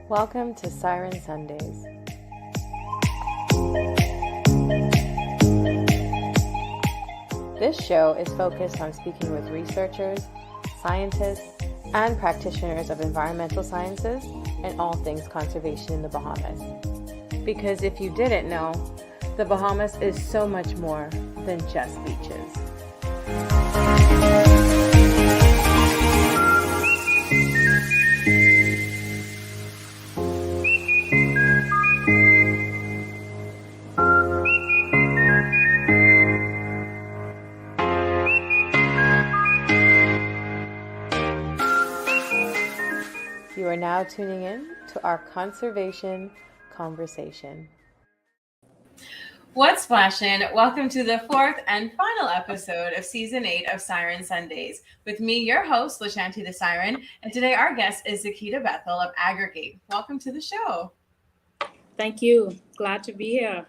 Welcome to Siren Sundays. This show is focused on speaking with researchers, scientists, and practitioners of environmental sciences and all things conservation in the Bahamas. Because if you didn't know, the Bahamas is so much more than just beaches. You are now tuning in to our conservation conversation. What's splashing? Welcome to the fourth and final episode of Season 8 of Siren Sundays. With me, your host, LaShanti the Siren, and today our guest is Zakita Bethel of AgroGate. Welcome to the show. Thank you. Glad to be here.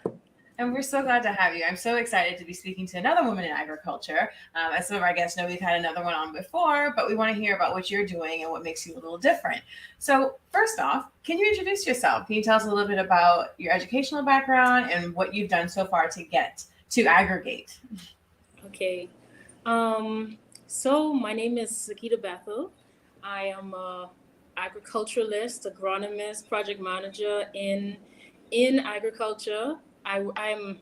And we're so glad to have you. I'm so excited to be speaking to another woman in agriculture. As some of our guests know, we've had another one on before, but we want to hear about what you're doing and what makes you a little different. So first off, can you introduce yourself? Can you tell us a little bit about your educational background and what you've done so far to get to AgroGate? Okay. So my name is Zakita Bethel. I am an agriculturalist, agronomist, project manager in agriculture. I'm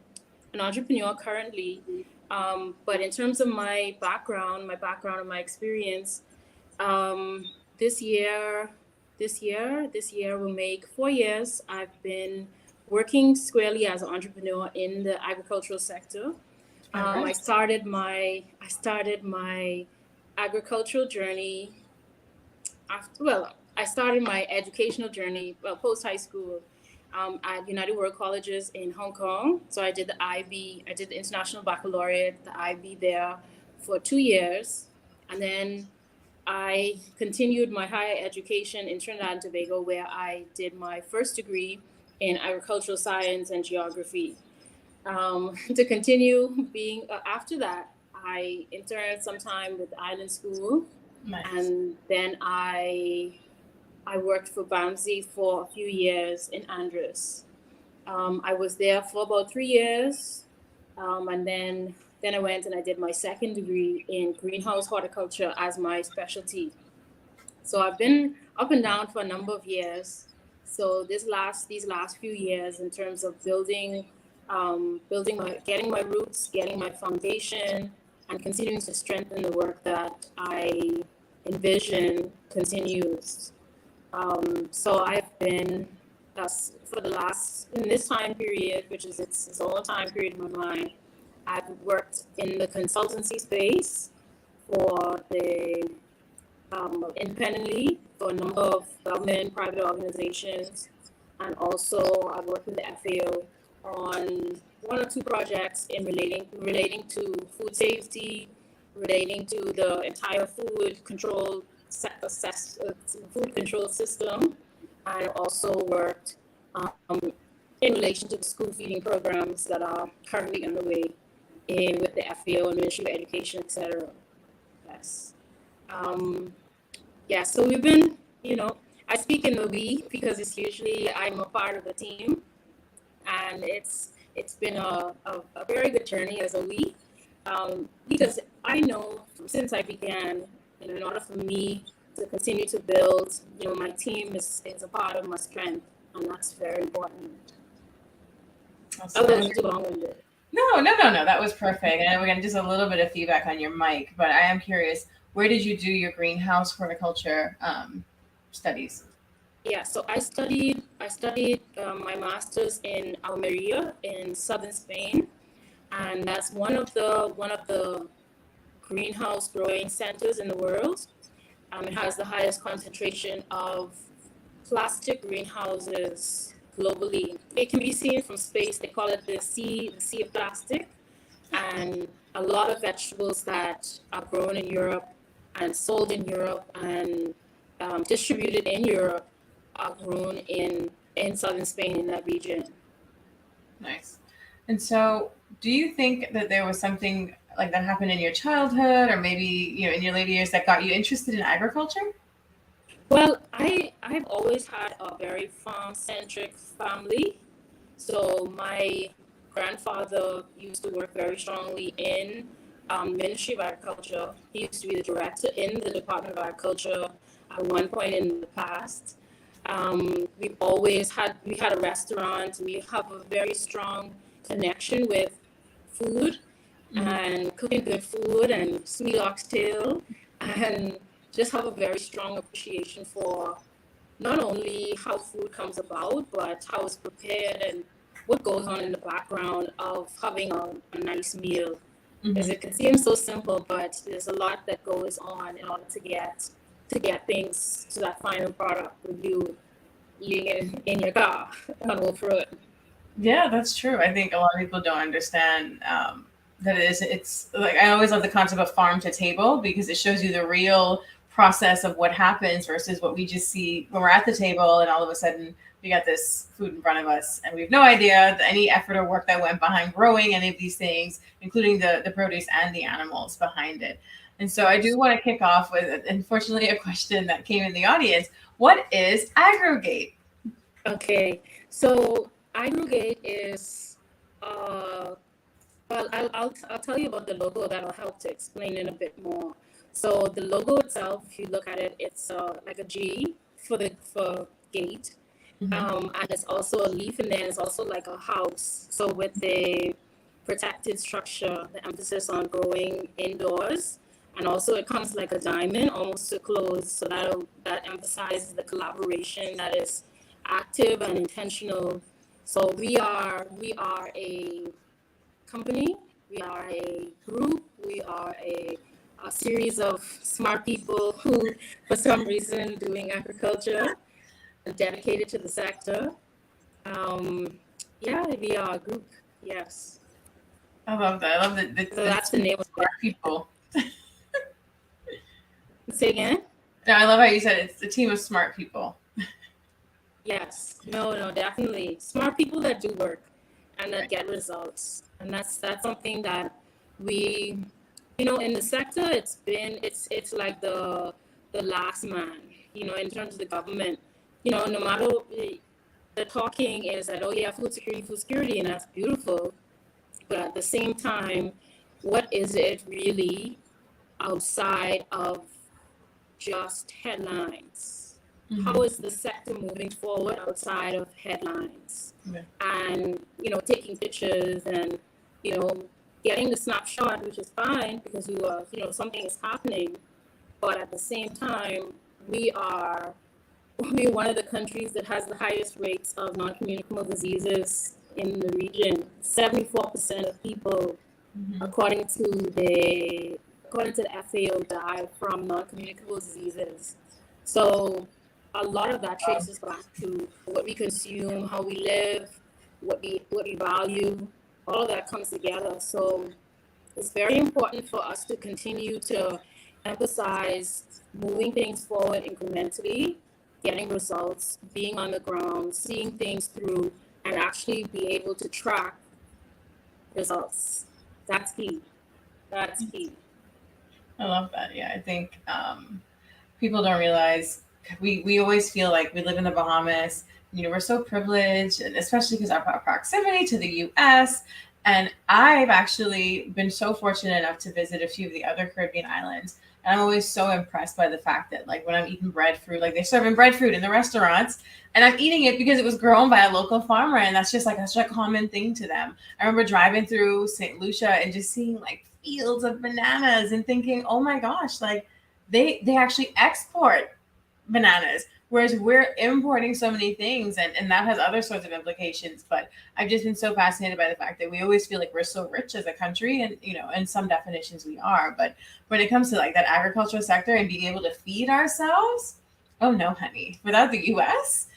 an entrepreneur currently, but in terms of my background and my experience, this year will make 4 years. I've been working squarely as an entrepreneur in the agricultural sector. I started my agricultural journey I started my educational journey post high school. At United World Colleges in Hong Kong. So I did the IB, I did the International Baccalaureate, the IB there for 2 years. And then I continued my higher education in Trinidad and Tobago, where I did my first degree in agricultural science and geography. To continue being, after that, I interned sometime with Island School. Nice. And then I worked for BAMSI for a few years in Andros. I was there for about 3 years. And then I went and I did my second degree in greenhouse horticulture as my specialty. So I've been up and down for a number of years. So these last few years in terms of getting my roots, getting my foundation, and continuing to strengthen the work that I envision continues. So I've been, in this time period, which is its own time period in my mind, I've worked in the consultancy space for independently for a number of government, private organizations, and also I've worked with the FAO on 1 or 2 projects in relating to food safety, relating to the entire food control system, and also worked in relation to the school feeding programs that are currently underway with the FAO and Ministry of Education, etc. Yes. So we've been, I speak in the we because it's usually I'm a part of the team, and it's been a very good journey as a we, because I know since I began, in order for me to continue to build, my team is a part of my strength, and that's very important. I wasn't too long-winded. No. That was perfect. And we're going to just a little bit of feedback on your mic, but I am curious, where did you do your greenhouse horticulture studies? Yeah, so I studied my master's in Almeria in southern Spain, and that's one of the greenhouse growing centers in the world. It has the highest concentration of plastic greenhouses globally. It can be seen from space. They call it the sea of plastic. And a lot of vegetables that are grown in Europe and sold in Europe and distributed in Europe are grown in southern Spain, in that region. Nice. And so do you think that there was something like that happened in your childhood or maybe, in your later years that got you interested in agriculture? Well, I've always had a very farm-centric family. So my grandfather used to work very strongly in Ministry of Agriculture. He used to be the director in the Department of Agriculture at one point in the past. We had a restaurant. We have a very strong connection with food and cooking good food and sweet oxtail, and just have a very strong appreciation for not only how food comes about, but how it's prepared and what goes on in the background of having a nice meal. Because it can seem so simple, but there's a lot that goes on in order to get things to that final product with you eating it in your car on Wolf Road. Yeah, that's true. I think a lot of people don't understand that it's like I always love the concept of farm to table because it shows you the real process of what happens versus what we just see when we're at the table and all of a sudden we got this food in front of us and we have no idea any effort or work that went behind growing any of these things, including the produce and the animals behind it. And so I do want to kick off with, unfortunately, a question that came in the audience. What is AgroGate? Okay, so AgroGate is, well, I'll tell you about the logo. That'll help to explain it a bit more. So the logo itself, if you look at it, it's like a G for gate, and it's also a leaf, and then it's also like a house. So with the protected structure, the emphasis on growing indoors, and also it comes like a diamond, almost to close. So that emphasizes the collaboration that is active and intentional. So we are a company, we are a group, we are a series of smart people who, for some reason, doing agriculture and dedicated to the sector. Yeah, we are a group. Yes. I love that. I love that. So that's the name of Smart it. people. Say again? No, I love how you said it's a team of smart people. Yes. No, definitely. Smart people that do work and that get results. And that's something that we, in the sector, it's like the last man, in terms of the government. No matter the talking is that, oh yeah, food security, and that's beautiful. But at the same time, what is it really outside of just headlines? How is the sector moving forward outside of headlines? Yeah. And taking pictures and getting the snapshot, which is fine because something is happening. But at the same time, we're one of the countries that has the highest rates of non-communicable diseases in the region. 74% of people, according to the FAO, die from non-communicable diseases. So a lot of that traces back to what we consume, how we live, what we value. All of that comes together. So it's very important for us to continue to emphasize moving things forward incrementally, getting results, being on the ground, seeing things through, and actually be able to track results. That's key. That's key. I love that. Yeah, I think people don't realize we always feel like we live in the Bahamas. We're so privileged, and especially because of our proximity to the U.S. And I've actually been so fortunate enough to visit a few of the other Caribbean islands. And I'm always so impressed by the fact that, like, when I'm eating breadfruit, like they're serving breadfruit in the restaurants, and I'm eating it because it was grown by a local farmer, and that's just like such a common thing to them. I remember driving through St. Lucia and just seeing like fields of bananas and thinking, oh my gosh, like they actually export bananas, whereas we're importing so many things, and that has other sorts of implications. But I've just been so fascinated by the fact that we always feel like we're so rich as a country, and in some definitions we are, but when it comes to like that agricultural sector and being able to feed ourselves, oh no, honey, without the US,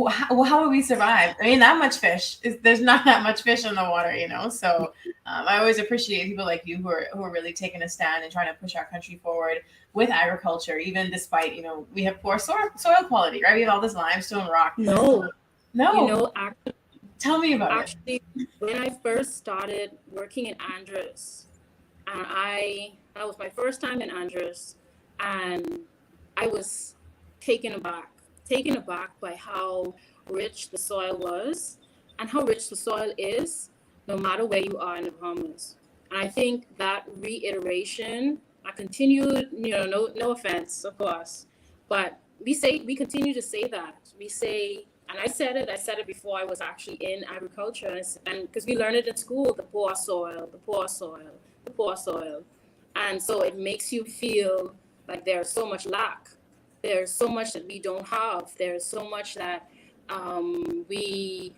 how would we survive? I mean, that much fish there's not that much fish in the water, So I always appreciate people like you who are really taking a stand and trying to push our country forward with agriculture, even despite we have poor soil quality, right? We have all this limestone rock. No. Tell me about it. Actually, when I first started working in Andros, and that was my first time in Andros, and I was taken aback by how rich the soil was and how rich the soil is, no matter where you are in the Bahamas. And I think that reiteration, I continue, no offense, of course, but we continue to say that. We say, and I said it before I was actually in agriculture, and because we learned it in school, the poor soil, the poor soil, the poor soil. And so it makes you feel like there's so much lack. There's so much that we don't have. There's so much that we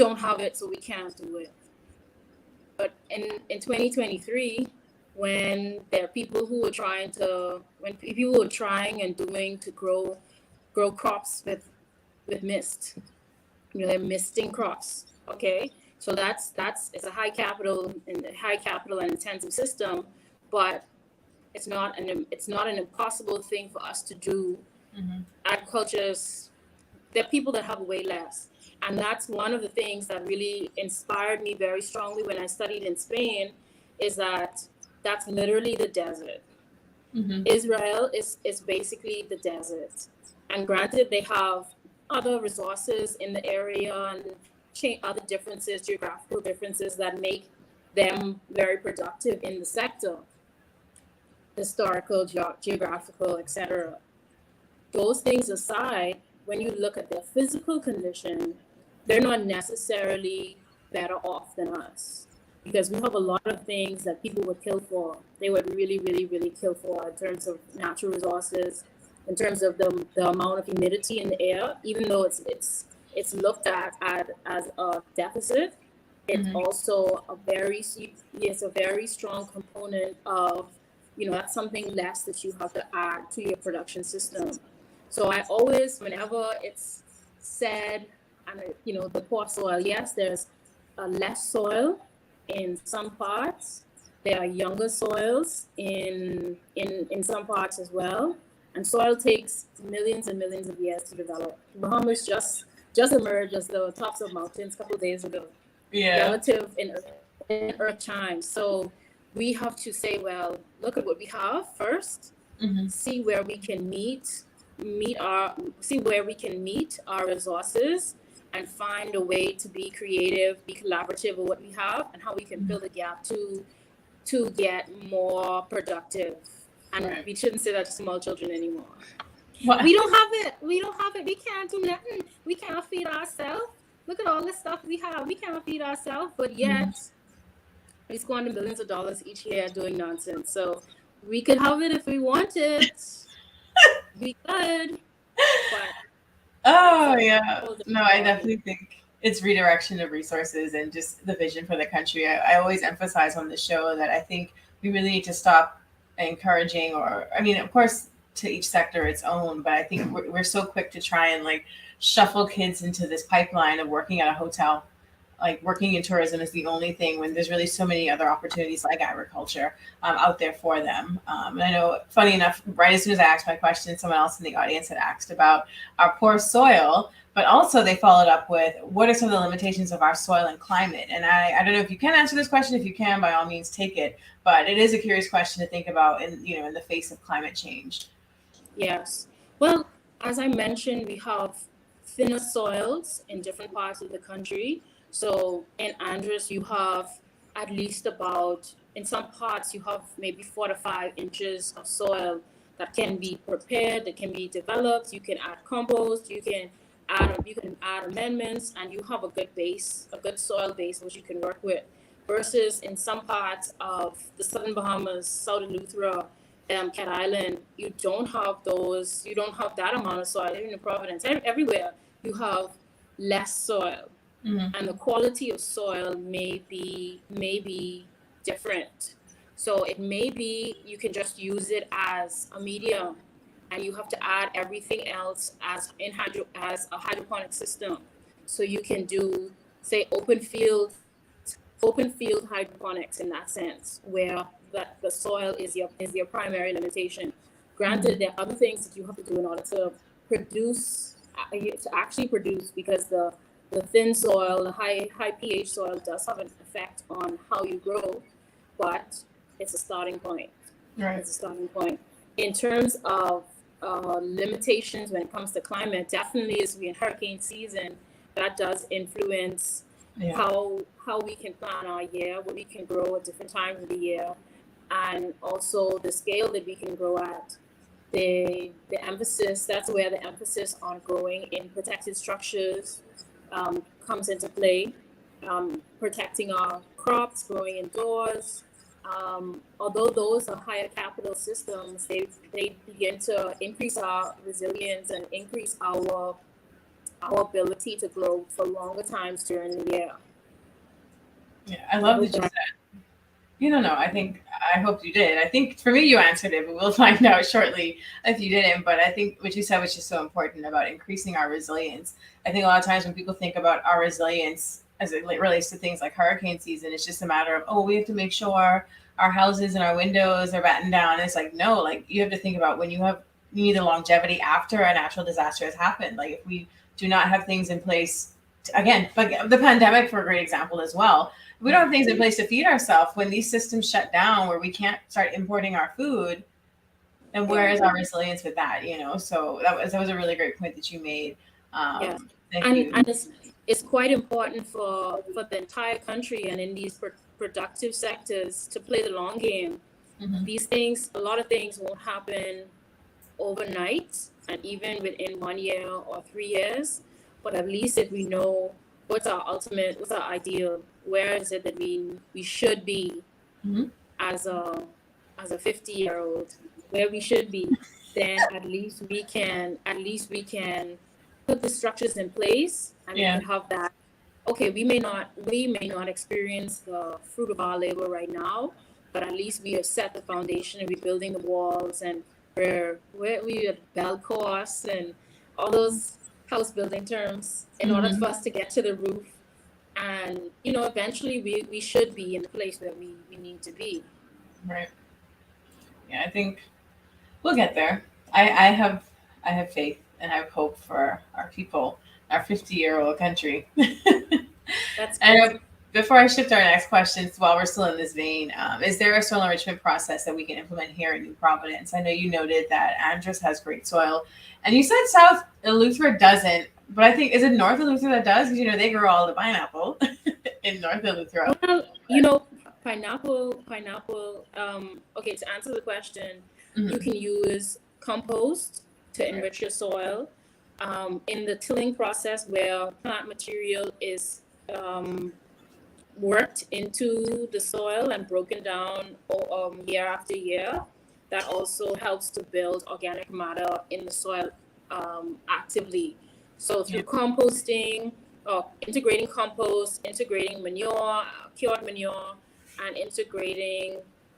don't have it, so we can't do it. But in 2023, when there are people who are when people were trying and doing to grow crops with mist, they're misting crops. Okay, so it's a high capital and intensive system, but it's not an impossible thing for us to do. Mm-hmm. Agriculture's, there are people that have way less. And that's one of the things that really inspired me very strongly when I studied in Spain, is that's literally the desert. Mm-hmm. Israel is basically the desert. And granted, they have other resources in the area and other differences, geographical differences that make them very productive in the sector, historical, geographical, etc. Those things aside, when you look at their physical condition, they're not necessarily better off than us, because we have a lot of things that people would kill for. They would really, really, really kill for in terms of natural resources, in terms of the amount of humidity in the air. Even though it's looked at as a deficit, it's Mm-hmm. also a very strong component of, that's something less that you have to add to your production system. So I always, whenever it's said, and the poor soil, yes, there's less soil in some parts. There are younger soils in some parts as well. And soil takes millions and millions of years to develop. Bahamas just emerged as the tops of mountains a couple of days ago. Yeah. Relative in Earth time. So we have to say, well, look at what we have first, Mm-hmm. see where we can meet our resources, and find a way to be creative, be collaborative with what we have, and how we can fill the gap to get more productive. And Right. we shouldn't say that to small children anymore. What? We don't have it. We can't do nothing. We can't feed ourselves. Look at all the stuff we have. We can't feed ourselves, but yet we squander millions of dollars each year doing nonsense. So we could have it if we wanted. We could. But Oh yeah. No, I definitely think it's redirection of resources and just the vision for the country. I always emphasize on the show that I think we really need to stop encouraging, or I mean, of course, to each sector its own, but I think we're so quick to try and like shuffle kids into this pipeline of working at a hotel. Like working in tourism is the only thing, when there's really so many other opportunities like agriculture out there for them. And I know, funny enough, right as soon as I asked my question, someone else in the audience had asked about our poor soil, but also they followed up with, what are some of the limitations of our soil and climate? And I don't know if you can answer this question. If you can, by all means, take it. But it is a curious question to think about in the face of climate change. Yes. Well, as I mentioned, we have thinner soils in different parts of the country. So in Andros, you have at least in some parts, you have maybe 4 to 5 inches of soil that can be prepared, that can be developed. You can add compost, you can add amendments, and you have a good soil base which you can work with. Versus in some parts of the Southern Bahamas, Southern Eleuthera, Cat Island, you don't have that amount of soil. Even in Providence, everywhere you have less soil. Mm-hmm. And the quality of soil may be different. So it may be you can just use it as a medium, and you have to add everything else as a hydroponic system. So you can do, say, open field hydroponics in that sense, where the soil is your primary limitation. Granted, there are other things that you have to do in order to actually produce, because the thin soil, the high pH soil does have an effect on how you grow, but it's a starting point. Right. It's a starting point. In terms of limitations when it comes to climate. Definitely, as we're in hurricane season, that does influence how we can plan our year, what we can grow at different times of the year, and also the scale that we can grow at. The emphasis, that's where the emphasis on growing in protected structures comes into play. Protecting our crops, growing indoors. Although those are higher capital systems, they begin to increase our resilience and increase our ability to grow for longer times during the year. Yeah, I love that you said. You don't know. I hope you did. I think for me, you answered it, but we'll find out shortly if you didn't. But I think what you said was just so important about increasing our resilience. I think a lot of times when people think about our resilience as it relates to things like hurricane season, it's just a matter of, oh, we have to make sure our houses and our windows are battened down. And it's like, no, like you have to think about when you need the longevity after a natural disaster has happened. Like if we do not have things in place, again, like the pandemic for a great example as well. We don't have things in place to feed ourselves when these systems shut down where we can't start importing our food. And where is our resilience with that? So that was a really great point that you made. And it's quite important for the entire country and in these productive sectors to play the long game. Mm-hmm. These things, a lot of things won't happen overnight and even within 1 year or 3 years. But at least if we know what's our ideal, where is it that we should be as a 50-year-old, where we should be, then at least we can put the structures in place and we can have that. Okay, we may not experience the fruit of our labor right now, but at least we have set the foundation and we're building the walls and where we have bell course and all those house building terms in order for us to get to the roof. And, eventually we should be in the place where we need to be. Right. Yeah, I think we'll get there. I have faith and I have hope for our people, our 50-year-old country. That's and before I shift our next questions, while we're still in this vein, is there a soil enrichment process that we can implement here in New Providence? I know you noted that Andros has great soil, and you said South Eleuthera doesn't, but I think, is it North Eleuthera that does? Because, they grow all the pineapple in North Eleuthera. Well, pineapple, okay, to answer the question, you can use compost to enrich your soil. In the tilling process where plant material is worked into the soil and broken down year after year, that also helps to build organic matter in the soil actively. So through composting, integrating compost, integrating manure, cured manure, and integrating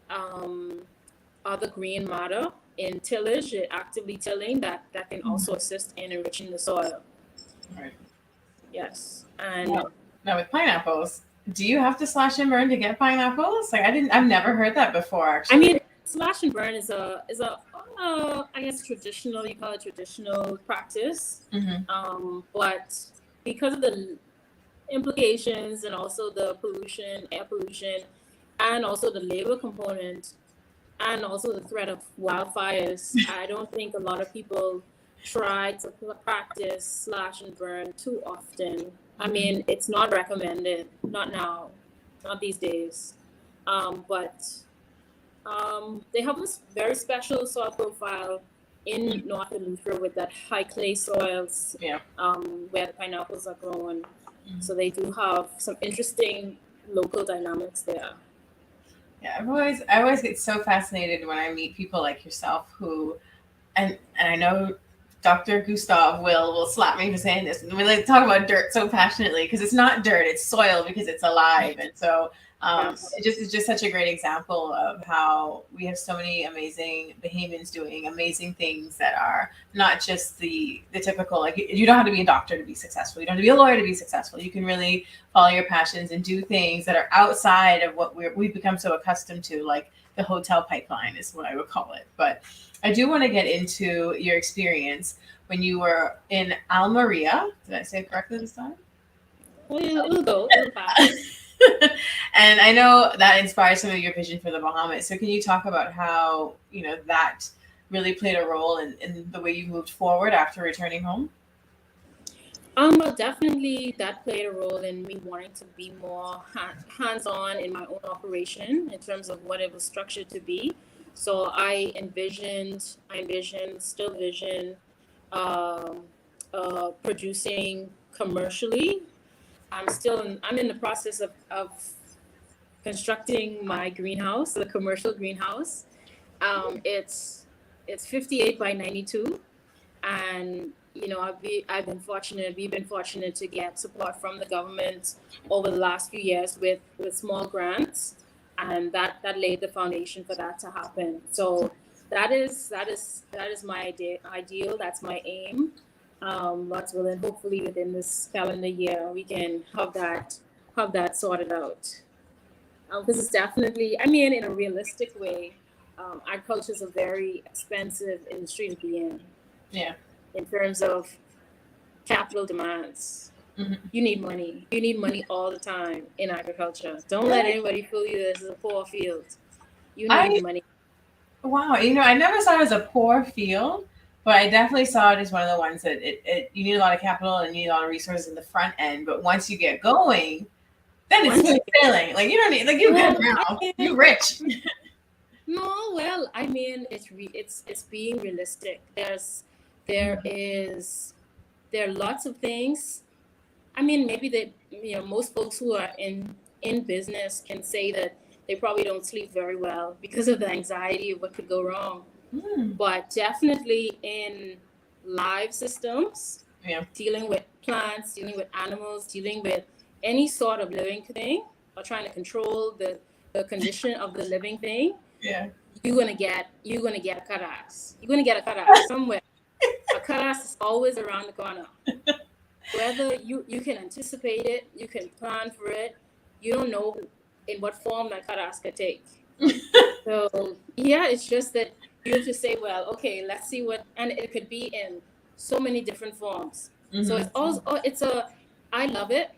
other green matter in tillage, actively tilling, that can also assist in enriching the soil. Right. Yes. And now with pineapples, do you have to slash and burn to get pineapples? Like I've never heard that before, actually. I mean, slash and burn is a I guess traditional, you call it traditional practice. But because of the implications and also the pollution, air pollution, and also the labor component, and also the threat of wildfires, I don't think a lot of people try to practice slash and burn too often. I mean, it's not recommended, not now, not these days. But they have this very special soil profile in North Eleuthera with that high clay soils, where the pineapples are grown. So they do have some interesting local dynamics there. Yeah, I always get so fascinated when I meet people like yourself who, and I know Dr. Gustav will slap me for saying this. We like to talk about dirt so passionately because it's not dirt, it's soil because it's alive. And so it's just such a great example of how we have so many amazing Bahamians doing amazing things that are not just the typical, like you don't have to be a doctor to be successful. You don't have to be a lawyer to be successful. You can really follow your passions and do things that are outside of what we've become so accustomed to, like the hotel pipeline is what I would call it. But I do want to get into your experience when you were in Almeria. Did I say it correctly this time? We'll go. And I know that inspired some of your vision for the Bahamas. So can you talk about how, that really played a role in the way you moved forward after returning home? Well, definitely that played a role in me wanting to be more hands-on in my own operation in terms of what it was structured to be. So still vision, um, producing commercially. I'm in the process of constructing my greenhouse, the commercial greenhouse. It's 58 by 92, and we've been fortunate to get support from the government over the last few years with small grants, and that laid the foundation for that to happen. So that is my ideal. That's my aim. But within hopefully within this calendar year we can have that sorted out. Because it's definitely, I mean, in a realistic way, agriculture is a very expensive industry to be in. Yeah. In terms of capital demands. Mm-hmm. You need money. You need money all the time in agriculture. Don't let anybody fool you this is a poor field. You need money. Wow, I never saw it as a poor field, but I definitely saw it as one of the ones that you need a lot of capital and you need a lot of resources in the front end. But once you get going, then it's smooth sailing. Like you don't need, like, you're good now. You're rich. No, well, I mean, it's being realistic. There are lots of things. I mean, maybe most folks who are in business can say that they probably don't sleep very well because of the anxiety of what could go wrong. But definitely in live systems, dealing with plants, dealing with animals, dealing with any sort of living thing, or trying to control the condition of the living thing. Yeah. You're gonna get a cut ass. You're gonna get a cut ass somewhere. A cut ass is always around the corner. Whether you can anticipate it, you can plan for it. You don't know in what form that cut ass could take. So yeah, it's just that you have to say, well, okay, let's see what, and it could be in so many different forms. So it's also I love it.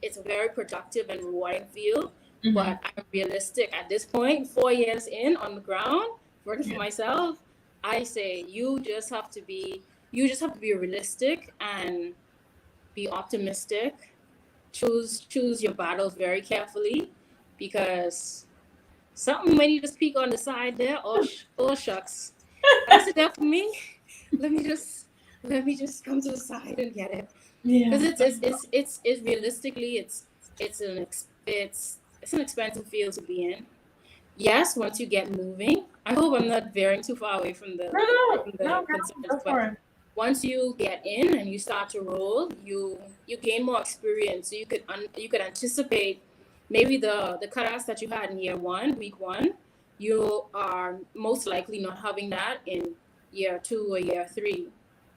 It's a very productive and rewarding field. But I'm realistic at this point, 4 years in on the ground, working for myself. I say you just have to be realistic and be optimistic. Choose your battles very carefully, because something may need to speak on the side there. Oh shucks, that's it for me. Let me just come to the side and get it. Because it's realistically it's an expensive field to be in. Yes, once you get moving, I hope I'm not veering too far away from the concerns, but once you get in and you start to roll, you gain more experience. So you could anticipate maybe the cutoffs that you had in week one, you are most likely not having that in year 2 or year 3.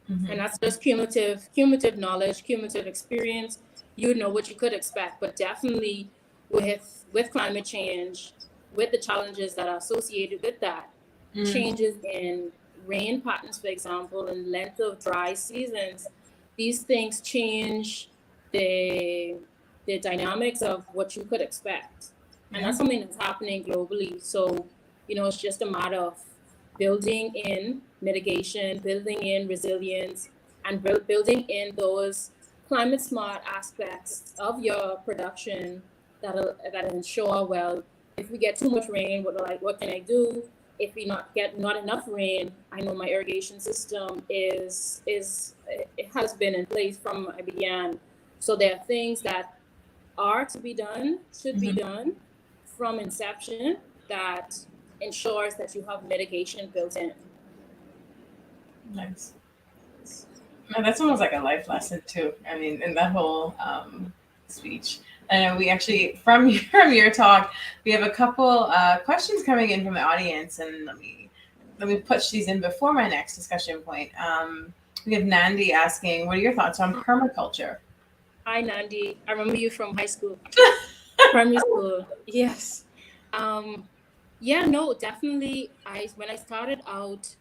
And that's just cumulative knowledge, cumulative experience. You know what you could expect, but definitely with climate change, with the challenges that are associated with that, changes in rain patterns, for example, and length of dry seasons, these things change the dynamics of what you could expect. And that's something that's happening globally. So, it's just a matter of building in mitigation, building in resilience, and building in those climate smart aspects of your production that ensure, well, if we get too much rain, what can I do? If we get not enough rain, I know my irrigation system it has been in place from I began. So there are things that are to be done, should be done from inception, that ensures that you have mitigation built in. Nice. No, that's almost like a life lesson too. I mean, in that whole speech. And we actually, from your talk, we have a couple questions coming in from the audience, and let me push these in before my next discussion point. We have Nandi asking, what are your thoughts on permaculture? Hi, Nandi. I remember you from high school, primary school. Yes. Yeah, no, definitely. When I started out,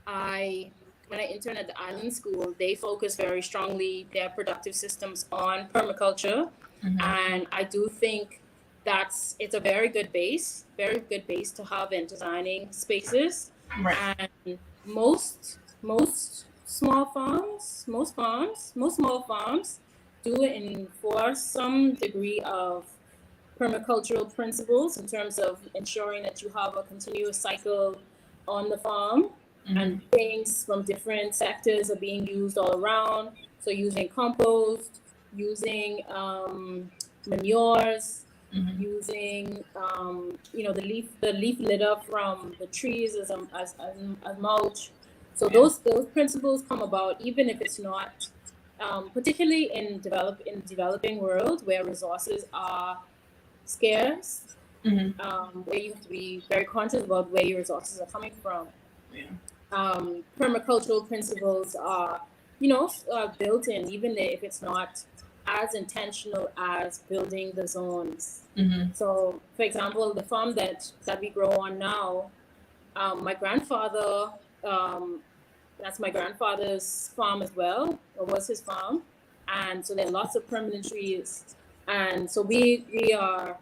when I interned at the island school, they focus very strongly their productive systems on permaculture. And I do think it's a very good base to have in designing spaces. Right. And most small farms do enforce some degree of permacultural principles in terms of ensuring that you have a continuous cycle on the farm, and things from different sectors are being used all around. So using compost, using manures, using the leaf litter from the trees as mulch. So those principles come about even if it's not, particularly in developing world where resources are scarce, where you have to be very conscious about where your resources are coming from. Permacultural principles are, built in, even if it's not as intentional as building the zones. So, for example, the farm that we grow on now, my grandfather, that's my grandfather's farm as well, or was his farm, and so there are lots of permanent trees, and so we are,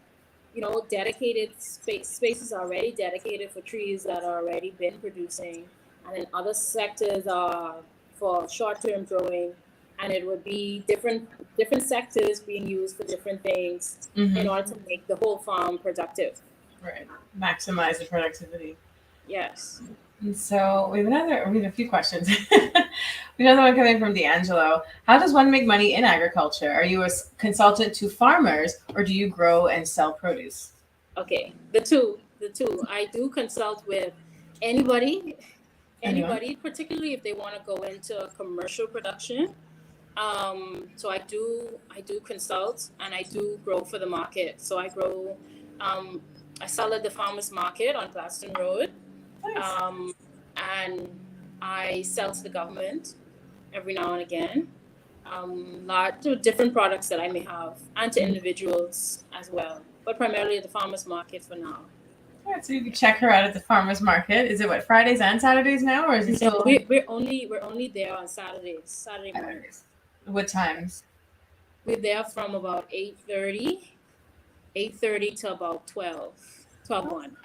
dedicated spaces already dedicated for trees that are already been producing, and then other sectors are for short-term growing, and it would be different sectors being used for different things in order to make the whole farm productive. Right, maximize the productivity. Yes. And so we have a few questions. We have another one coming from D'Angelo. How does one make money in agriculture? Are you a consultant to farmers, or do you grow and sell produce? Okay, the two. I do consult with anybody, particularly if they want to go into commercial production. So I do consult, and I do grow for the market. So I grow, I sell at the farmers market on Gladstone Road. Nice. And I sell to the government every now and again, lots of different products that I may have, and to individuals as well, but primarily at the farmers market for now. All right, so you can check her out at the farmers market. Is it Fridays and Saturdays now, or is it still? We're only there on Saturday mornings. What times? We're there from about 8:30 to about 12:1.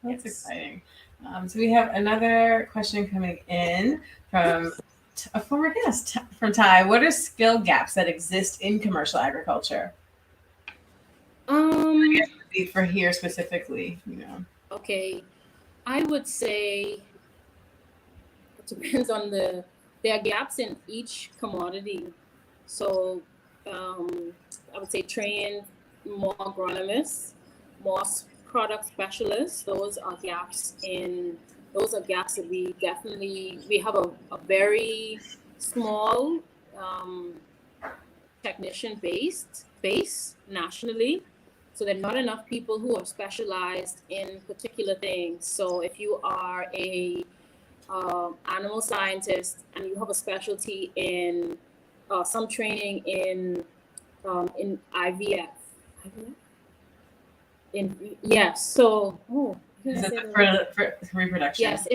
That's exciting. So we have another question coming in from a former guest from Ty. What are skill gaps that exist in commercial agriculture? I guess for here specifically, Okay, I would say it depends on there are gaps in each commodity. So I would say train more agronomists, more product specialists. Those are gaps that we have a very small technician base nationally. So there are not enough people who are specialized in particular things. So if you are a animal scientist and you have a specialty in some training in IVF. So is it for reproduction? Yes.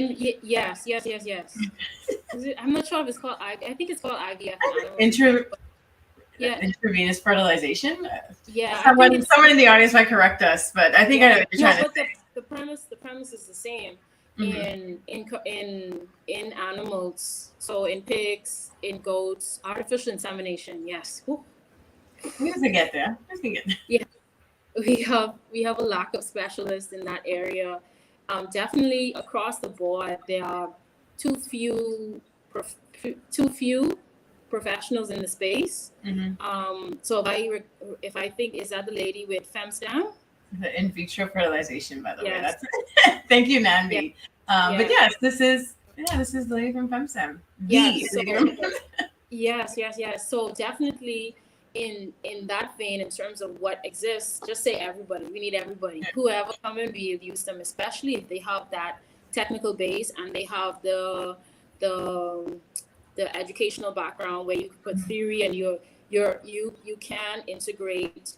I'm not sure if it's called I think it's called IVF. Intravenous fertilization. Yeah. Someone in the audience might correct us, but I think I know what you're trying to say. The premise is the same in animals. So in pigs, in goats, artificial insemination. Yes. We have to get there. Yeah. We have a lack of specialists in that area. Definitely across the board, there are too few professionals in the space. So if I think, is that the lady with FemStem? The in vitro fertilization, by the way. That's thank you, Nambi. But yes, this is the lady from FemStem. Yes. So definitely in that vein, in terms of what exists, just say everybody. We need everybody. Whoever come and we use them, especially if they have that technical base and they have the educational background where you can put theory and you can integrate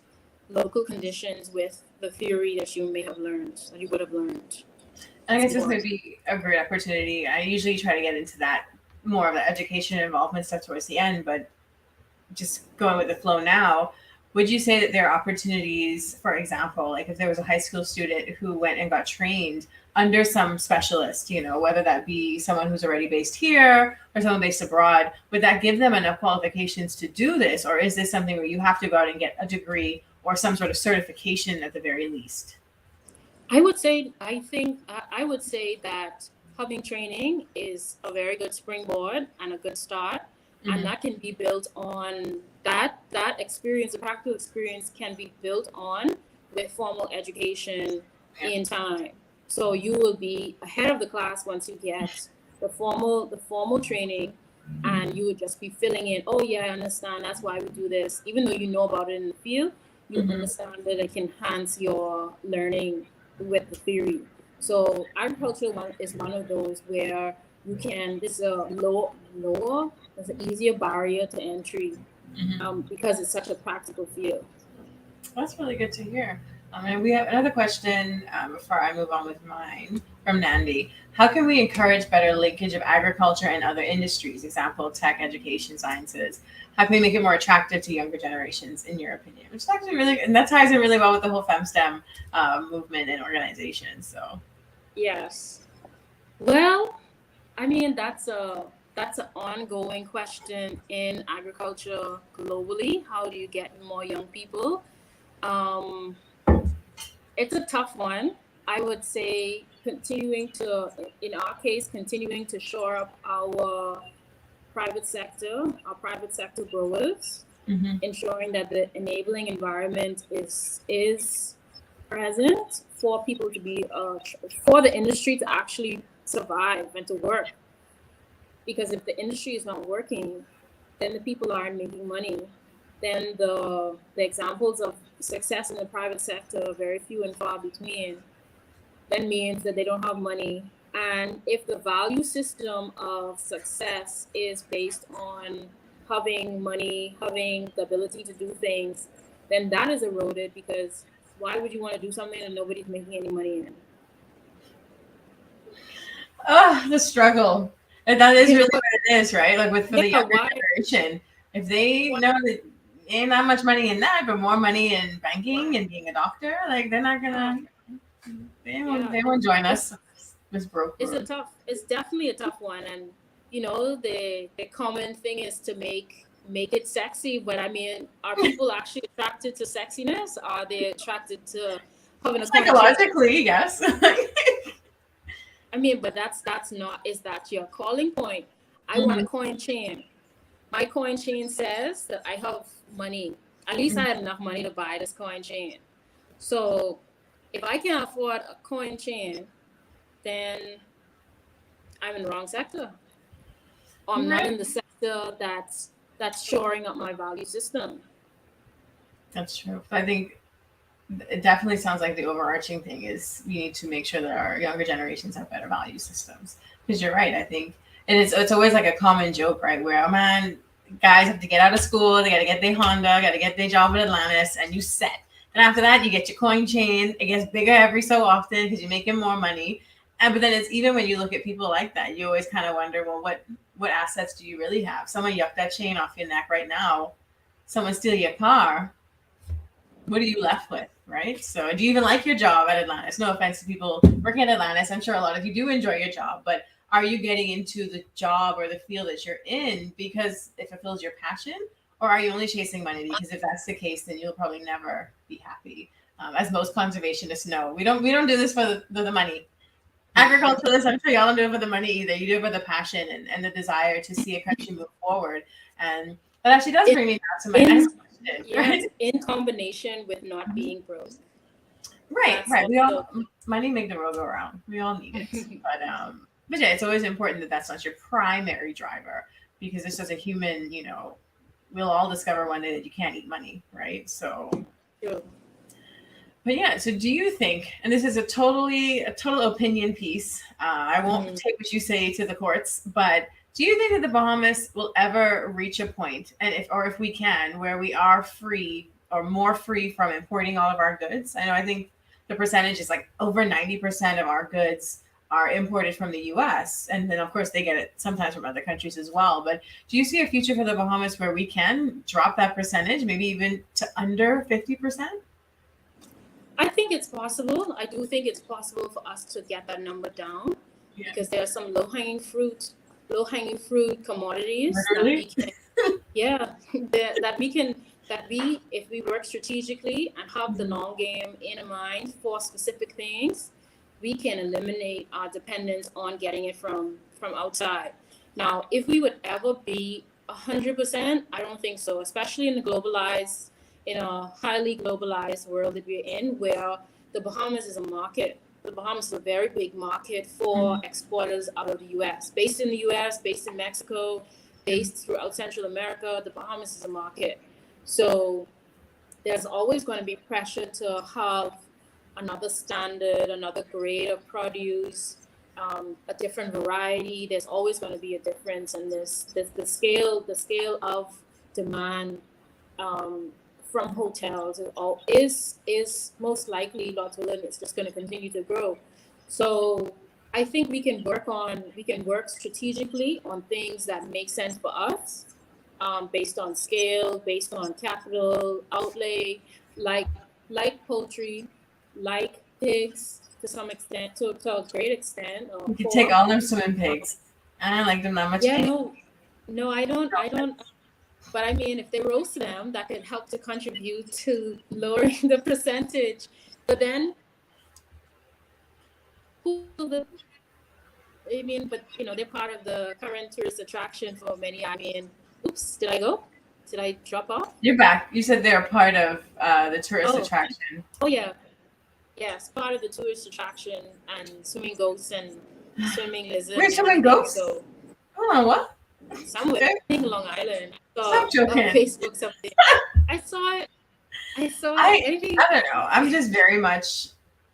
local conditions with the theory that you would have learned. I guess this would be a great opportunity. I usually try to get into that more of the education involvement stuff towards the end, but just going with the flow now, would you say that there are opportunities, for example, like if there was a high school student who went and got trained under some specialist, whether that be someone who's already based here or someone based abroad, would that give them enough qualifications to do this? Or is this something where you have to go out and get a degree or some sort of certification at the very least? I would say that having training is a very good springboard and a good start, and that can be built on that experience. The practical experience can be built on with formal education in time. So you will be ahead of the class once you get the formal training, and you would just be filling in. Oh yeah, I understand. That's why we do this. Even though you know about it in the field, you understand that it can enhance your learning with the theory. So agriculture is one of those where you can. This is a lower. There's an easier barrier to entry because it's such a practical field. That's really good to hear. And we have another question before I move on with mine from Nandi. How can we encourage better linkage of agriculture and other industries? Example, tech, education, sciences. How can we make it more attractive to younger generations, in your opinion? Which is actually really, and that ties in really well with the whole FemSTEM movement and organization. So, yes. Well, I mean that's an ongoing question in agriculture globally. How do you get more young people? It's a tough one. I would say continuing to shore up our private sector growers, ensuring that the enabling environment is present for people to be for the industry to actually survive and to work. Because if the industry is not working, then the people aren't making money. Then the examples of success in the private sector are very few and far between. That means that they don't have money. And if the value system of success is based on having money, having the ability to do things, then that is eroded, because why would you want to do something that nobody's making any money in? The struggle. And that is really what it is, right? Like for the younger generation, if they know that ain't not much money in that, but more money in banking and being a doctor, like they're not gonna, they won't join us. It's broke. It's definitely a tough one. And the common thing is to make it sexy, but I mean, are people actually attracted to sexiness? Are they attracted to having a psychologically? Yes. I mean, but that's not. Is that your calling point? I want a coin chain. My coin chain says that I have money. At least I have enough money to buy this coin chain. So if I can't afford a coin chain, then I'm in the wrong sector. Or I'm not in the sector that's shoring up my value system. That's true. I think it definitely sounds like the overarching thing is we need to make sure that our younger generations have better value systems. Because you're right, I think. And it's always like a common joke, right? Where, oh man, guys have to get out of school, they got to get their Honda, got to get their job at Atlantis, and you set. And after that, you get your coin chain. It gets bigger every so often because you're making more money. But then it's even when you look at people like that, you always kind of wonder, well, what assets do you really have? Someone yuck that chain off your neck right now. Someone steal your car. What are you left with, right? So do you even like your job at Atlantis? No offense to people working at Atlantis. I'm sure a lot of you do enjoy your job, but are you getting into the job or the field that you're in because it fulfills your passion? Or are you only chasing money? Because if that's the case, then you'll probably never be happy. As most conservationists know, we don't do this for the money. Agriculturalists, I'm sure y'all don't do it for the money either. You do it for the passion and the desire to see a country move forward. And that actually does bring me back to my next question. Right? In combination with not being broke. Right. We all money make the world go around. We all need it. But yeah, it's always important that that's not your primary driver, because it's just a human, we'll all discover one day that you can't eat money, right? So, but yeah, so do you think, and this is a total opinion piece, I won't take what you say to the courts, but do you think that the Bahamas will ever reach a point, and if we can, where we are free or more free from importing all of our goods? I think the percentage is like over 90% of our goods are imported from the US. And then, of course, they get it sometimes from other countries as well. But do you see a future for the Bahamas where we can drop that percentage, maybe even to under 50%? I think it's possible. I do think it's possible for us to get that number down because there are some low-hanging fruit commodities Literally? that we can, if we work strategically and have the long game in mind for specific things, we can eliminate our dependence on getting it from outside. Now, if we would ever be 100%, I don't think so, especially in a highly globalized world that we're in, where the Bahamas is a market. The Bahamas is a very big market for exporters out of the U.S. Based in the U.S., based in Mexico, based throughout Central America, the Bahamas is a market. So there's always going to be pressure to have another standard, another grade of produce, a different variety. There's always going to be a difference in the scale of demand from hotels is most likely not to limit. It's just going to continue to grow. So I think we can work strategically on things that make sense for us, based on scale, based on capital outlay, like poultry, like pigs to some extent, to a great extent. You could take all them swimming pigs. I don't like them that much. Yeah, no, I don't. But I mean, if they roast them, that could help to contribute to lowering the percentage. But then, they're part of the current tourist attraction for many. I mean, oops, did I go? Did I drop off? You're back. You said they're part of the tourist attraction. Oh, yeah. Yes, part of the tourist attraction, and swimming goats and swimming lizards. Where's swimming goats? So, hold on, what? Somewhere, I think Long Island. Stop joking. On Facebook something. I saw it. I don't know. I'm just very much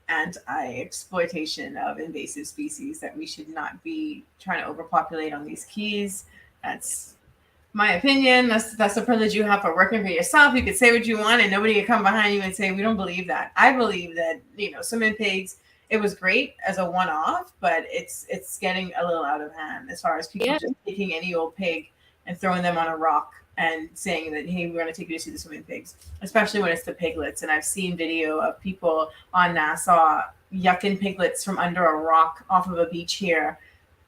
anti-exploitation of invasive species, that we should not be trying to overpopulate on these keys. That's my opinion. That's the privilege you have for working for yourself. You could say what you want and nobody can come behind you and say, we don't believe that. I believe that, swimming pigs, it was great as a one-off, but it's getting a little out of hand as far as people just taking any old pig and throwing them on a rock and saying that, hey, we're going to take you to see the swimming pigs, especially when it's the piglets. And I've seen video of people on Nassau yucking piglets from under a rock off of a beach here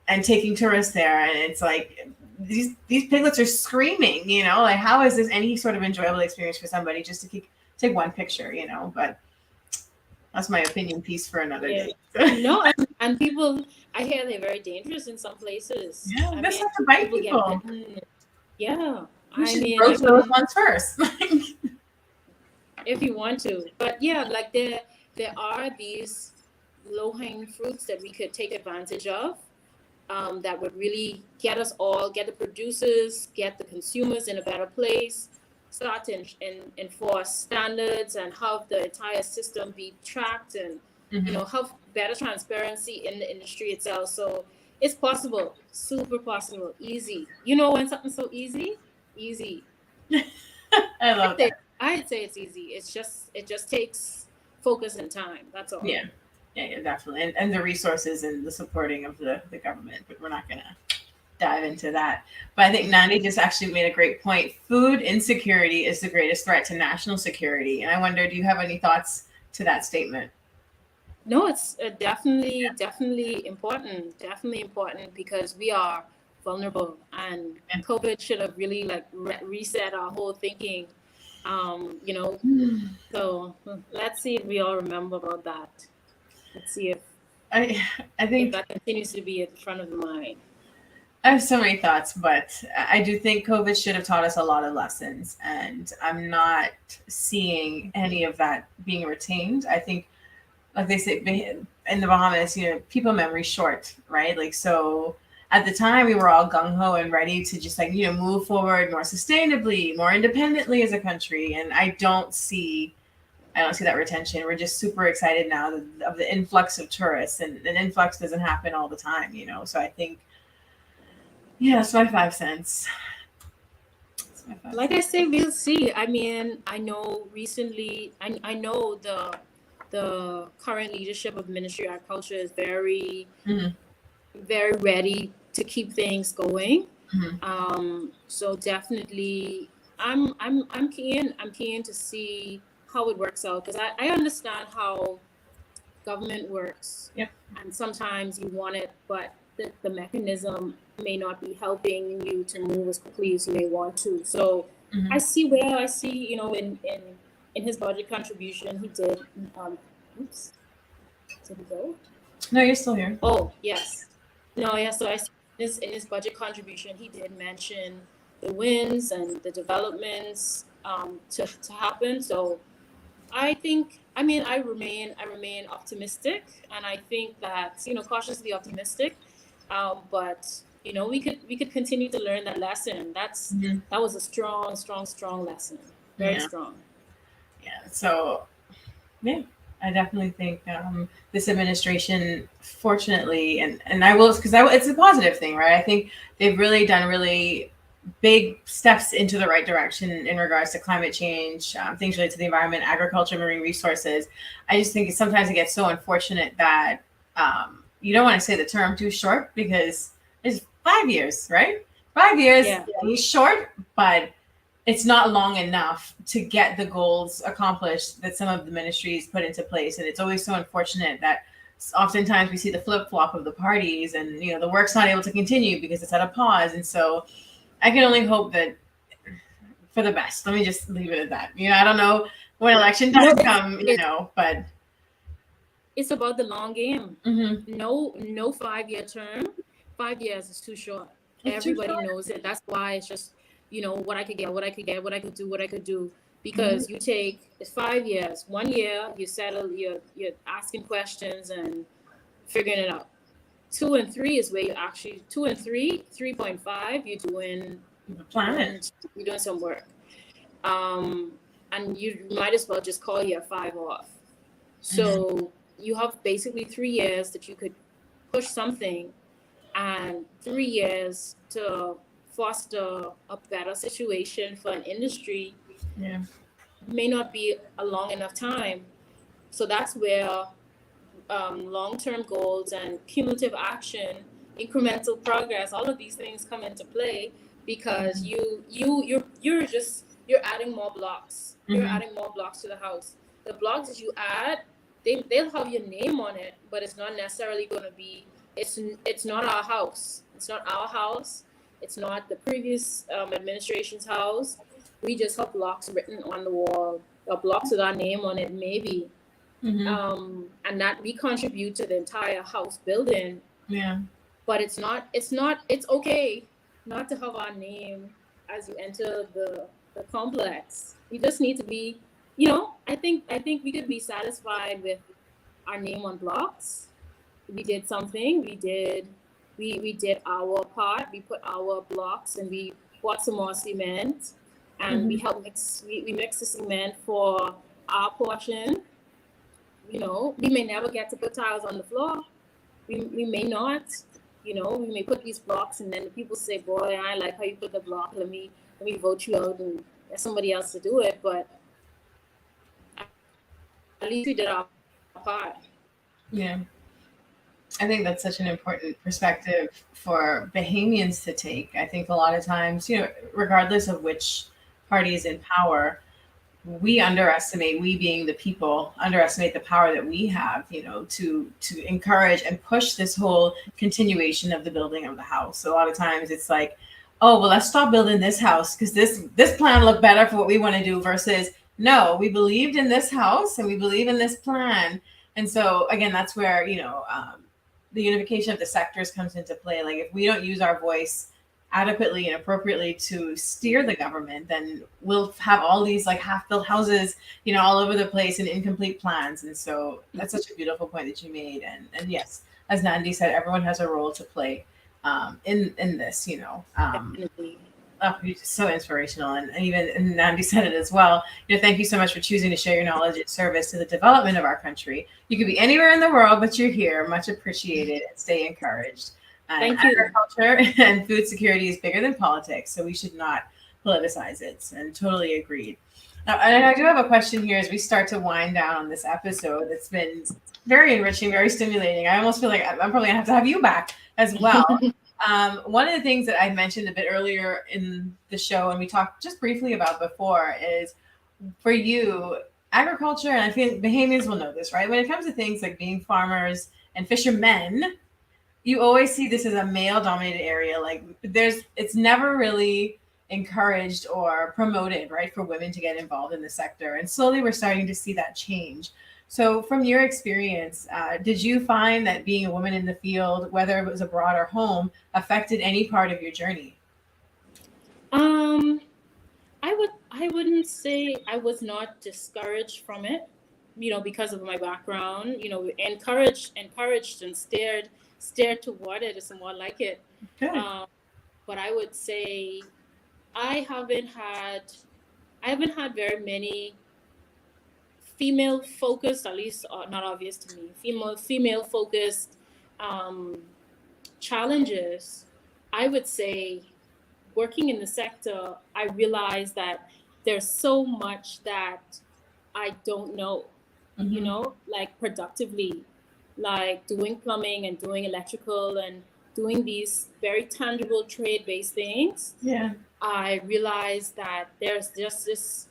and taking tourists there. And it's like, these piglets are screaming, like, how is this any sort of enjoyable experience for somebody just to take one picture, but that's my opinion piece for another day. No, and people, I hear they're very dangerous in some places. Yeah, that's not to bite people. Yeah. You should roast those ones first. If you want to. But yeah, like there are these low-hanging fruits that we could take advantage of, that would really get the producers, get the consumers in a better place, start to enforce standards and have the entire system be tracked and, have better transparency in the industry itself. So it's possible, super possible, easy. When something's so easy? Easy. I love that. I'd say it's easy. It just takes focus and time. That's all. Yeah, definitely. And the resources and the supporting of the government, but we're not going to dive into that. But I think Nandi just actually made a great point. Food insecurity is the greatest threat to national security. And I wonder, do you have any thoughts to that statement? No, it's definitely important. Definitely important, because we are vulnerable, and COVID should have really reset our whole thinking. So let's see if we all remember about that. Let's see if I think if that continues to be at the front of the mind. I have so many thoughts, but I do think COVID should have taught us a lot of lessons, and I'm not seeing any of that being retained. I think, like they say in the Bahamas, people memory short, right? Like, so at the time we were all gung-ho and ready to just move forward more sustainably, more independently as a country. And I don't see that retention. We're just super excited now of the influx of tourists, and an influx doesn't happen all the time, So I think, that's my 5 cents. Like I say, we'll see. I mean, I know recently, I know the the current leadership of Ministry of Agriculture is very, Mhm. very ready to keep things going. Mhm. So definitely, I'm keen to see how it works out, because I understand how government works. Yep. And sometimes you want it, but the mechanism may not be helping you to move as quickly as you may want to. So Mhm. I see, you know, in his budget contribution, he did, oops, did he go? No, you're still here. Oh, yes. No, yeah, so I see this in his budget contribution, he did mention the wins and the developments to happen. So I think, I mean, I remain optimistic, and I think that, you know, cautiously optimistic. But you know, we could continue to learn that lesson. Mhm. That was a strong lesson, very Yeah. strong. Yeah. So, yeah, I definitely think this administration, fortunately, and I will, because it's a positive thing, right? I think they've really done really big steps into the right direction in regards to climate change, things related to the environment, agriculture, marine resources. I just think sometimes it gets so unfortunate that you don't want to say the term too short, because it's 5 years, right? 5 years, Yeah. He's short, but it's not long enough to get the goals accomplished that some of the ministries put into place. And it's always so unfortunate that oftentimes we see the flip flop of the parties, and the work's not able to continue because it's at a pause. And so I can only hope that for the best. Let me just leave it at that. I don't know when election time come, but It's about the long game. Mm-hmm. No 5-year term. 5 years is too short. Everybody knows it. That's why it's just, what I could get, what I could do. Because you take 5 years, 1 year, you settle, you're asking questions and figuring it out. 2 and 3 is where you actually 2 and 3, 3.5, you're doing the planet. You're doing some work. And you might as well just call year 5 off. So you have basically 3 years that you could push something, and 3 years to foster a better situation for an industry. Yeah. May not be a long enough time. So that's where long-term goals and cumulative action, incremental progress, all of these things come into play, because you're adding more blocks. You're adding more blocks to the house. The blocks that you add, they'll have your name on it, but it's not necessarily going to be. It's not our house. It's not our house. It's not the previous administration's house. We just have blocks written on the wall, or blocks with our name on it, maybe. And that we contribute to the entire house building. Yeah. But it's okay not to have our name as you enter the complex. You just need to be, I think we could be satisfied with our name on blocks. We did something. We did our part. We put our blocks, and we bought some more cement, and we helped mix the cement for our portion. We may never get to put tiles on the floor. We may not. We may put these blocks, and then the people say, "Boy, I like how you put the block. Let me vote you out and get somebody else to do it." But at least we did our part. Yeah. I think that's such an important perspective for Bahamians to take. I think a lot of times, regardless of which party is in power, we being the people, underestimate the power that we have, to encourage and push this whole continuation of the building of the house. So a lot of times it's like, oh, well, let's stop building this house because this plan looked better for what we want to do, versus, no, we believed in this house and we believe in this plan. And so again, that's where, the unification of the sectors comes into play. Like, if we don't use our voice adequately and appropriately to steer the government, then we'll have all these like half-built houses, all over the place, and incomplete plans. And so that's such a beautiful point that you made. And yes, as Nandi said, everyone has a role to play in this. Definitely. You're just so inspirational, and even Nandi said it as well. Thank you so much for choosing to share your knowledge and service to the development of our country. You could be anywhere in the world, but you're here. Much appreciated, and stay encouraged. Thank you. Agriculture and food security is bigger than politics, so we should not politicize it. And totally agreed. Now, and I do have a question here as we start to wind down on this episode. It's been very enriching, very stimulating. I almost feel like I'm probably gonna have to have you back as well. One of the things that I mentioned a bit earlier in the show, and we talked just briefly about before, is for you, agriculture, and I think Bahamians will know this, right? When it comes to things like being farmers and fishermen, you always see this as a male-dominated area. Like it's never really encouraged or promoted, right, for women to get involved in the sector. And slowly we're starting to see that change. So from your experience, did you find that being a woman in the field, whether it was abroad or home, affected any part of your journey? I wouldn't say I was not discouraged from it, because of my background, encouraged and stared toward it. It's more like it. Good. But I would say I haven't had very many female focused, at least not obvious to me, female focused challenges. I would say working in the sector, I realized that there's so much that I don't know, like productively, like doing plumbing and doing electrical and doing these very tangible trade-based things. Yeah. I realized that there's just this,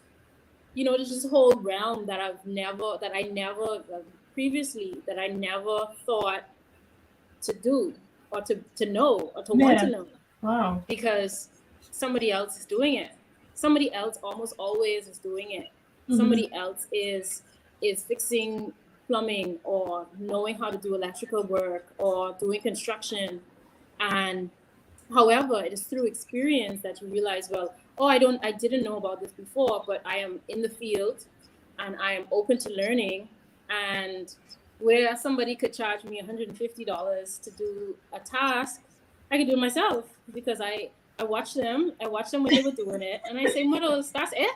there's this whole realm that I never thought to do or to know or to want to know. Wow. Because somebody else is doing it. Somebody else almost always is doing it. Somebody else is fixing plumbing or knowing how to do electrical work or doing construction. And however, it is through experience that you realize, well, I didn't know about this before, but I am in the field and I am open to learning. And where somebody could charge me $150 to do a task, I could do it myself because I watched them when they were doing it, and I say, "Models, that's it?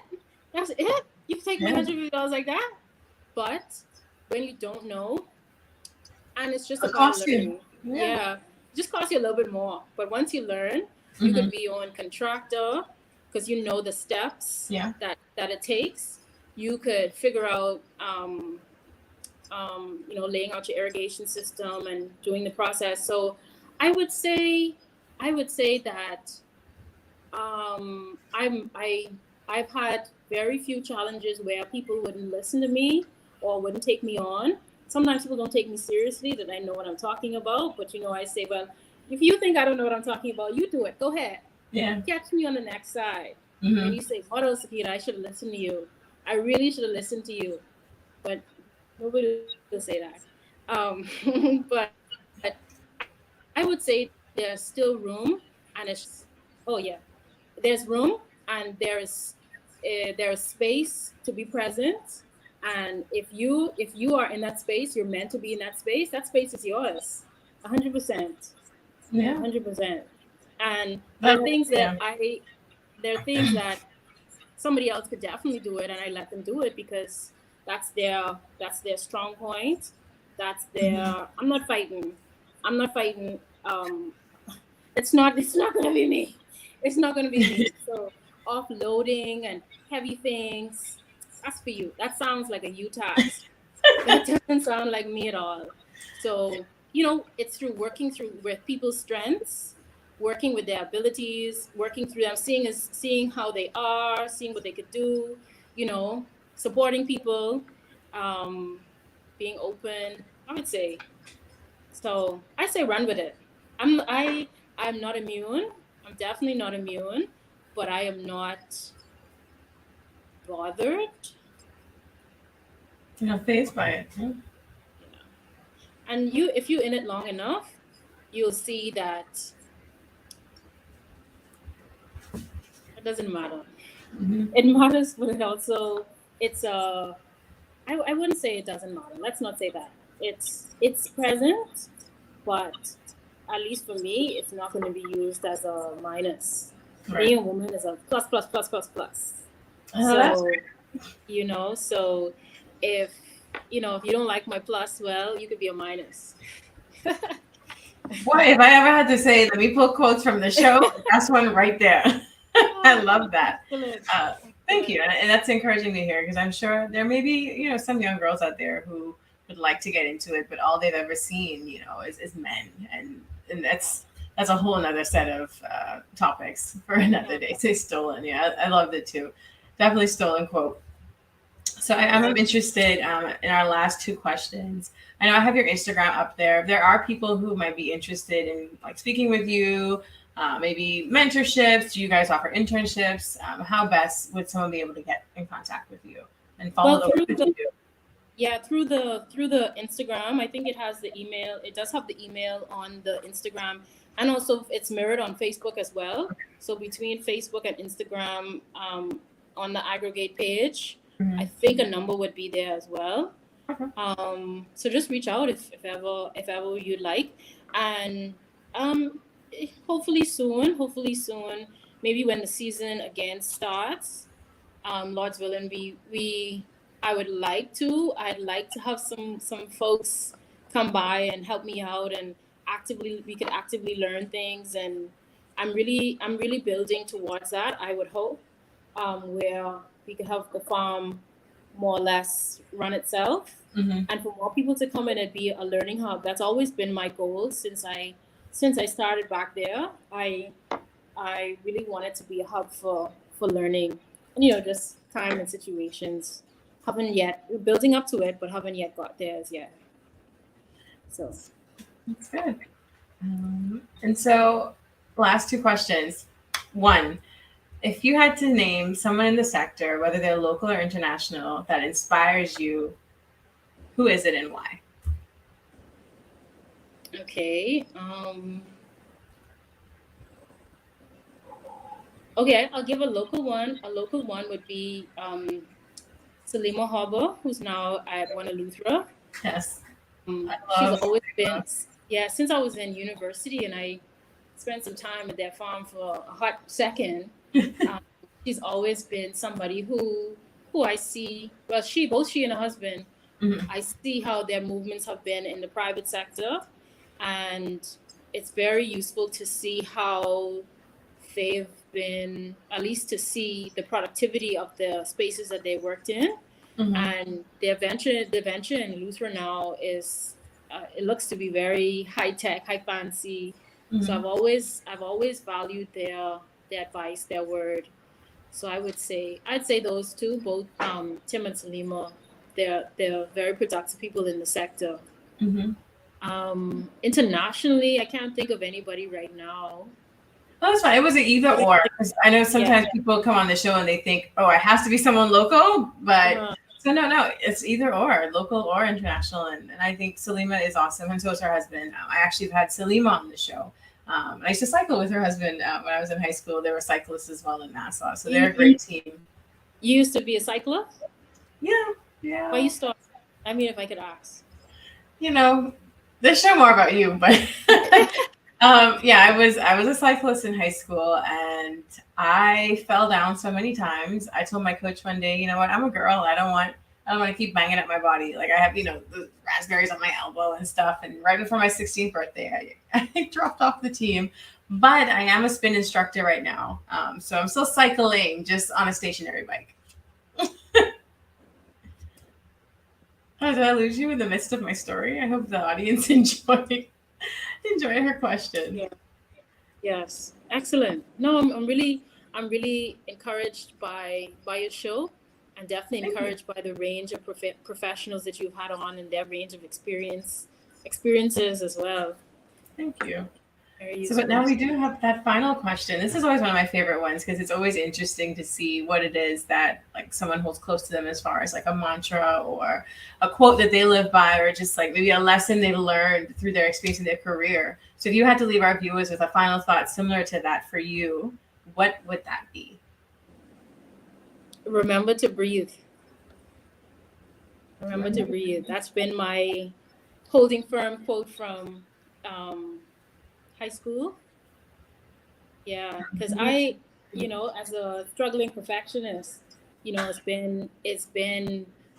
You take me $150 like that?" But when you don't know, and it's just about learning, just costs you a little bit more. But once you learn, you could be on contractor because you know the steps that it takes. You could figure out, laying out your irrigation system and doing the process. So I would say that I've had very few challenges where people wouldn't listen to me or wouldn't take me on. Sometimes people don't take me seriously that I know what I'm talking about, but I say, well, if you think I don't know what I'm talking about, you do it. Go ahead. Yeah. Catch me on the next side. And you say, what else, Zakita? I should have listened to you. I really should have listened to you. But nobody will say that. But I would say there's still room, and there's room, and there's space to be present. And if you are in that space, you're meant to be in that space. That space is yours, 100%. Yeah, 100%. And there are things that somebody else could definitely do it, and I let them do it because that's their strong point. That's their. I'm not fighting. It's not gonna be me. It's not gonna be me. So offloading and heavy things, that's for you. That sounds like a you task. That doesn't sound like me at all. So it's through working with people's strengths, working with their abilities, working through them, seeing how they are, seeing what they could do, supporting people, being open, I would say. So I say run with it. I'm not immune. I'm definitely not immune, but I am not bothered. You're not fazed by it. Yeah. And if you're in it long enough, you'll see that it doesn't matter. It matters, but I wouldn't say it doesn't matter. Let's not say that. It's present, but at least for me, it's not going to be used as a minus. Right. Being a woman is a plus. So, so if you don't like my plus, well, you could be a minus. Boy, if I ever had to say, let me pull quotes from the show, that's one right there. I love that. Excellent. Thank you. Excellent. And that's encouraging to hear because I'm sure there may be, some young girls out there who would like to get into it, but all they've ever seen, is men. And that's a whole another set of topics for another Yeah. day. Say stolen. Yeah, I loved it too. Definitely stolen quote. So I'm Yes. interested in our last two questions. I know I have your Instagram up there. There are people who might be interested in like speaking with you, maybe mentorships. Do you guys offer internships? How best would someone be able to get in contact with you and follow Well, the work that you do? through the Instagram. I think it has the email. It does have the email on the Instagram, and also it's mirrored on Facebook as well. So between Facebook and Instagram, on the AgroGate page, I Mhm. think a number would be there as well. Okay. So just reach out if ever you'd like, and um, hopefully soon, maybe when the season again starts, Lord's willing, I'd like to have some folks come by and help me out, and we could actively learn things, and I'm really building towards that. I would hope, where we could have the farm more or less run itself, Mhm. and for more people to come in and be a learning hub. That's always been my goal since I started back there. I really wanted to be a hub for learning, and just time and situations. Haven't yet We're building up to it, but haven't yet got there as yet. So That's good. And so, last two questions. One, if you had to name someone in the sector, whether they're local or international, that inspires you, who is it and why? okay, okay, I'll give a local one. A local one would be Salima Harbor, who's now at Guanaluthra. Yes, I She's love. always been, yeah, since I was in university and I spent some time at their farm for a hot second. Um, she's always been somebody who I see. Well, both she and her husband, Mhm. I see how their movements have been in the private sector, and it's very useful to see how they've been, at least to see the productivity of the spaces that they worked in, Mhm. and the venture in Luther now is, it looks to be very high tech, high fancy. So Mhm. I've always valued their advice, their word. So I'd say those two, both Tim and Salima. They're very productive people in the sector. Mhm. Internationally, I can't think of anybody right now. Well, that's fine. It was an either or. 'Cause I know Yeah. sometimes people come on the show and they think, "Oh, it has to be someone local," but Uh, so no, it's either or, local or international. And I think Salima is awesome, and so is her husband. I actually have had Salima on the show. I used to cycle with her husband when I was in high school. They were cyclists as well in Nassau, so they're you, a you great team. you used to be a cyclist? Yeah, Why yeah. you started? I mean, if I could ask. You know, they show more about you, but yeah, I was a cyclist in high school, and I fell down so many times. I told my coach one day, you know what, I'm a girl. I don't want to keep banging up my body. Like I have, the raspberries on my elbow and stuff. And right before my 16th birthday, I dropped off the team. But I am a spin instructor right now, so I'm still cycling, just on a stationary bike. Oh, did I lose you in the midst of my story? I hope the audience enjoy her question. Yeah. Yes. Excellent. No, I'm really encouraged by your show, and definitely Thank you. encouraged by the range of professionals that you've had on, and their range of experiences as well. Thank you. Very So, but now useful. we do have that final question. This is always one of my favorite ones because it's always interesting to see what it is that like someone holds close to them as far as like a mantra or a quote that they live by, or just like maybe a lesson they learned through their experience in their career. So, if you had to leave our viewers with a final thought similar to that for you, what would that be? Remember to breathe. Remember to breathe. That's been my holding firm quote from um, high school. Yeah, because as a struggling perfectionist,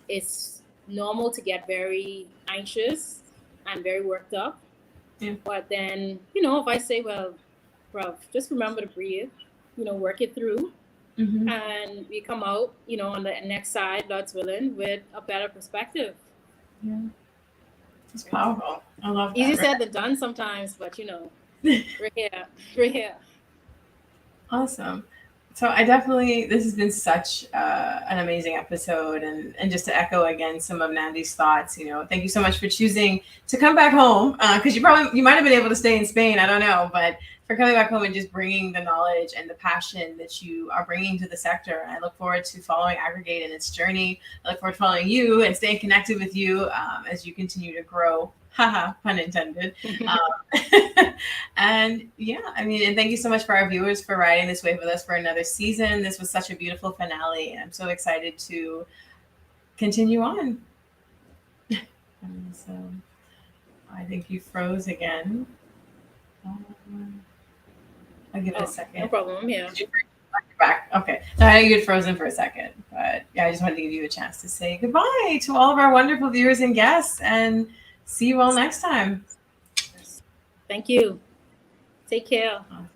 it's normal to get very anxious and very worked up. Yeah. But then, if I say, well, bro, just remember to breathe. work it through. Mm-hmm. And we come out, on the next side, God's willing, with a better perspective. Yeah. It's powerful. I love that. Easy said than done sometimes, but we're here. Awesome. So this has been such an amazing episode, and just to echo again some of Nandi's thoughts, thank you so much for choosing to come back home, because you might have been able to stay in Spain, I don't know, but for coming back home and just bringing the knowledge and the passion that you are bringing to the sector. I look forward to following AgroGate and its journey. I look forward to following you and staying connected with you as you continue to grow. Haha, pun intended. And yeah, and thank you so much for our viewers for riding this wave with us for another season. This was such a beautiful finale, and I'm so excited to continue on. So I think you froze again. I'll give it a second. No problem. I'm here. You're back. Okay. So I know you had frozen for a second, but yeah, I just wanted to give you a chance to say goodbye to all of our wonderful viewers and guests, and see you all next time. Thank you. Take care. Awesome.